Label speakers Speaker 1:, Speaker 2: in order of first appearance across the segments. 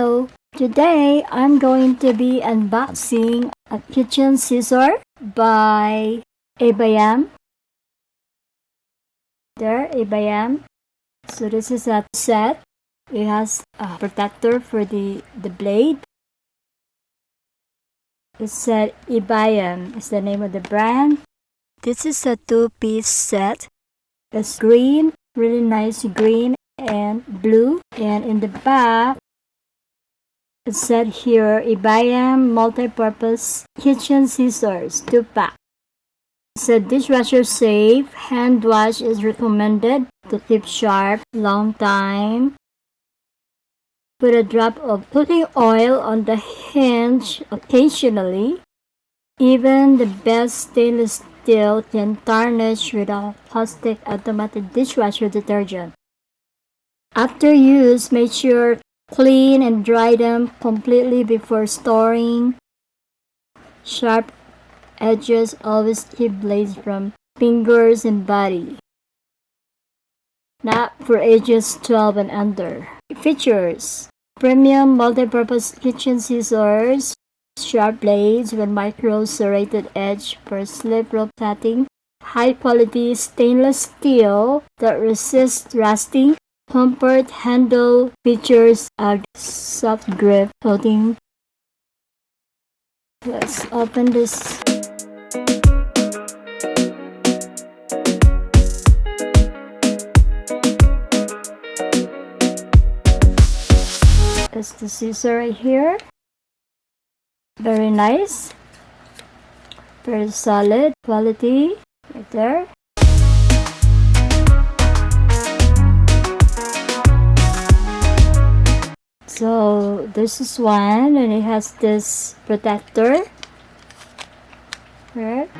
Speaker 1: Hello! Today I'm going to be unboxing a kitchen scissor by Abayam. There, Abayam. So this is a set. It has a protector for the blade. It said Abayam is the name of the brand. This is a two-piece set. It's green, really nice green and blue. And in the back, it said here, Abayam multi-purpose kitchen scissors, 2-pack. It's a dishwasher safe. Hand wash is recommended to keep sharp long time. Put a drop of cooking oil on the hinge occasionally. Even the best stainless steel can tarnish with a caustic automatic dishwasher detergent. After use, make sure clean and dry them completely before storing. Sharp edges always keep blades from fingers and body. Not for ages 12 and under. Features: premium multi-purpose kitchen scissors, sharp blades with micro serrated edge for slip rope cutting, high quality stainless steel that resists rusting. Comfort handle features a soft grip coating. Let's open this. It's the scissor right here. Very nice. Very solid quality right there. So this is one, and it has this protector. Right.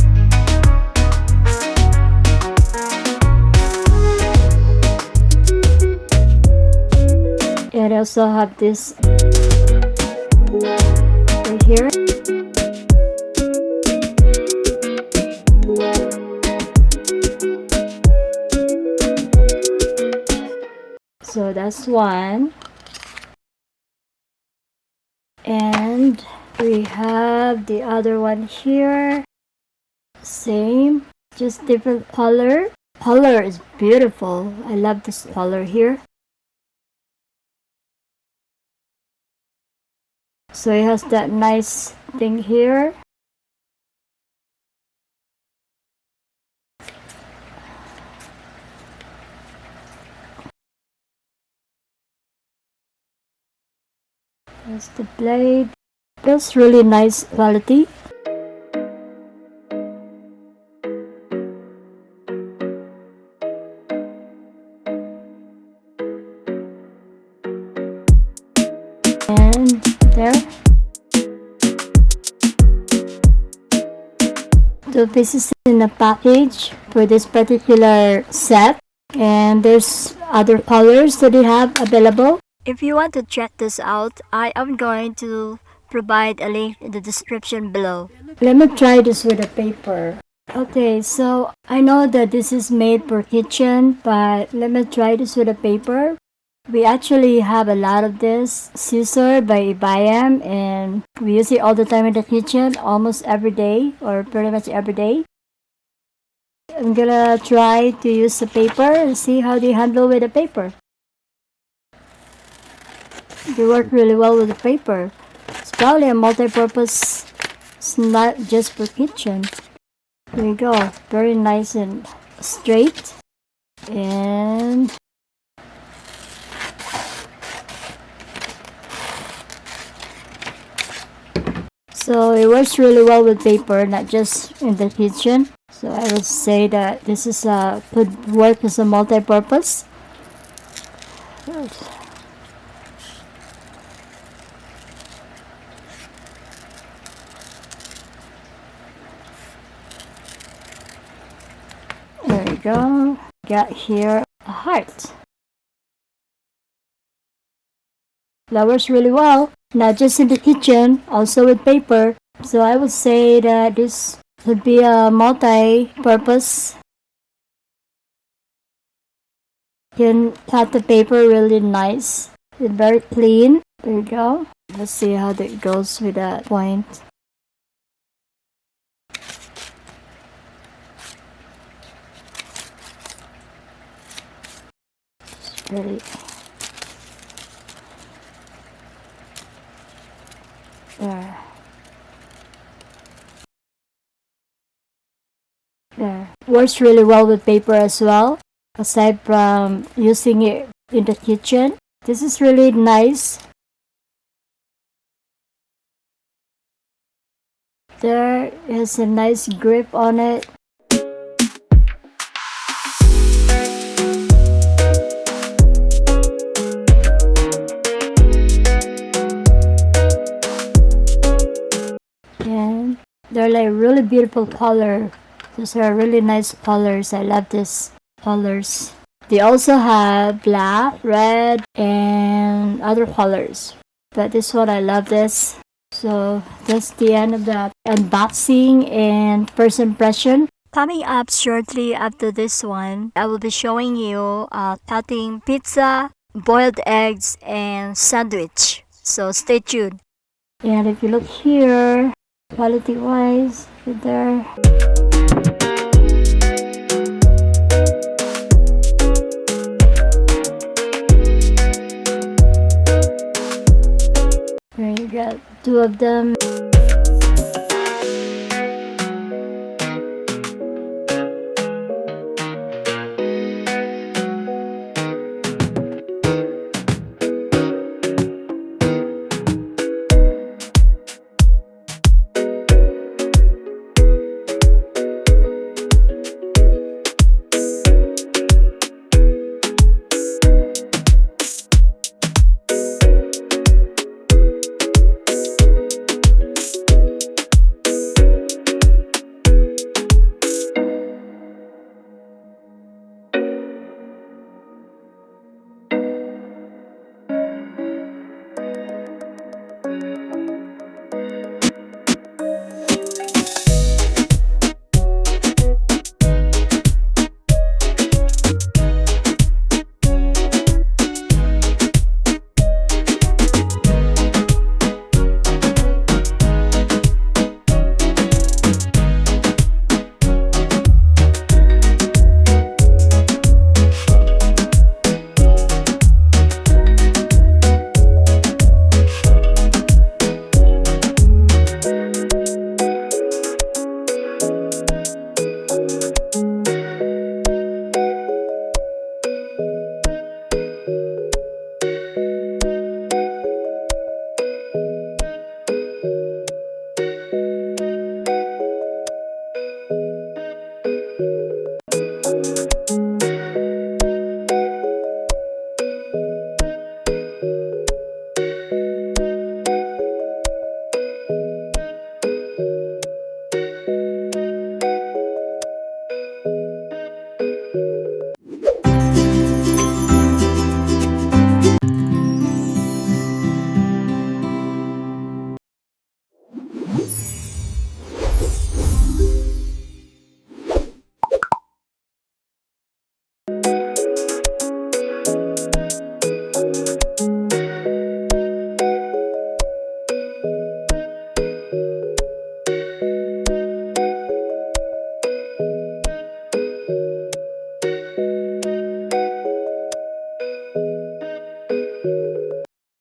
Speaker 1: And I also have this right here. So that's one. And we have the other one here. Same, just different color. Color is beautiful. I love this color here. So it has that nice thing here. There's the blade. Feels really nice quality. And there. 2 pieces in a package for this particular set. And there's other colors that they have available. If you want to check this out, I am going to provide a link in the description below. Let me try this with a paper. Okay, so I know that this is made for kitchen, but let me try this with a paper. We actually have a lot of this scissor by Abayam, and we use it all the time in the kitchen, almost every day, or pretty much every day. I'm gonna try to use the paper and see how they handle with the paper. They work really well with the paper. It's probably a multi-purpose. It's not just for kitchen. There you go. Very nice and straight. And so it works really well with paper, not just in the kitchen. So I would say that this is could work as a multi-purpose. There we go. Got here a heart. That works really well, not just in the kitchen, also with paper. So I would say that this could be a multi-purpose. You can cut the paper really nice. It's very clean. There you go. Let's see how that goes with that point. It's really there. There. Works really well with paper as well. Aside from using it in the kitchen, this is really nice. There is a nice grip on it. And they're like really beautiful color. These are really nice colors. I love these colors. They also have black, red, and other colors. But this one, I love this. So that's the end of the unboxing and first impression. Coming up shortly after this one, I will be showing you cutting pizza, boiled eggs, and sandwich. So stay tuned. And if you look here, quality wise, there. There you got two of them.